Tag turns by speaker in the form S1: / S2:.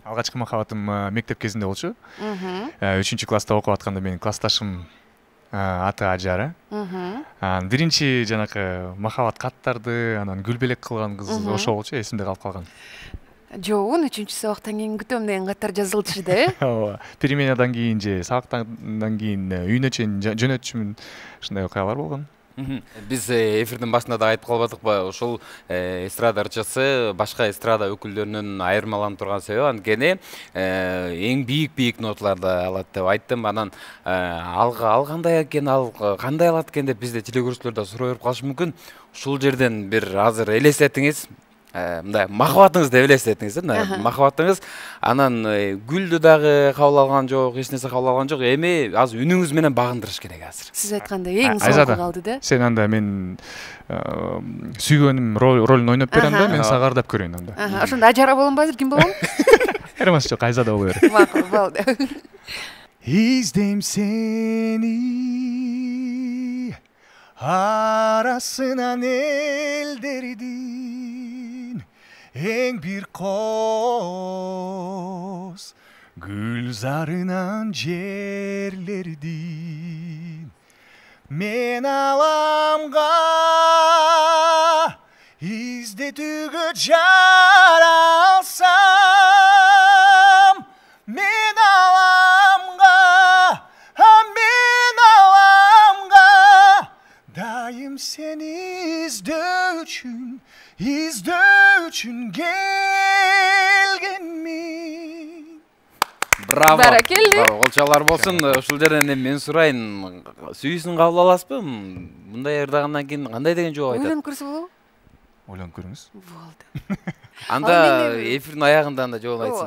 S1: Алгачкы махабатым мектеп кезинде болчу. 3-класста окуп атканда менин классташым аты Ажара. Биринчи жанакы махабат каттарды анан гүлбелек кылган кыз ошол болчу, эсимде калып калган.
S2: Жоон 3-сабактан кийин күтөм деген каттар жазылчу да, э?
S1: Ооба. Переменадан кийин же сабактан кийин үйүнө чейин жөнөтчүмүн. Ушундай окуялар болгон.
S3: Биз эфирдин башында да айтып калбадыкпы, ошол эстрада ырчысы башка эстрада өкүлдөрүнөн айырмаланып турган себеби анткени эң бийик ноталарды алат деп айттым. Анан ал кандай экен, ал кандай алат экен деп бизде телекөрүүчүлөр да суроо берип калышы мүмкүн. Ушул жерден бир азыр элестетиңиз. Мындай махабатыңызды элестетиңиз, махабатыңыз анан гүлдү дагы кабыл алган жок, эч нерсе кабыл алган жок. Эми азыр үнүңүз менен багындырыш керек азыр.
S2: Сиз айткандай эң соңку калды да.
S1: Сен анда мен сүйгөнүм ролун ойноп берем да, мен сагардап көрөйүн анда.
S2: Ошондо Ажара болом ба, ким болом?
S1: Эремас жок, Айзада боло бер.
S2: Макул, болду.
S1: İzdeyim seni arasından elderdin en bir koz gülzarından cerlerdin men alamga izlediği car alsam men alamga daim seni izde üçün gelgenmin.
S3: Bravo.
S2: Barakелли.
S3: Колчалар болсун. Ушул жерден мен сурайын, сүйүүсүн кабыл аласызбы? Мындай ырдагандан кийин кандай деген жооп айтат?
S2: Ойлонуп көрсө болобу?
S1: Ойлонуп көрүңүз.
S2: Болду.
S3: Анда эфирдин аягында анда жооп айтсын.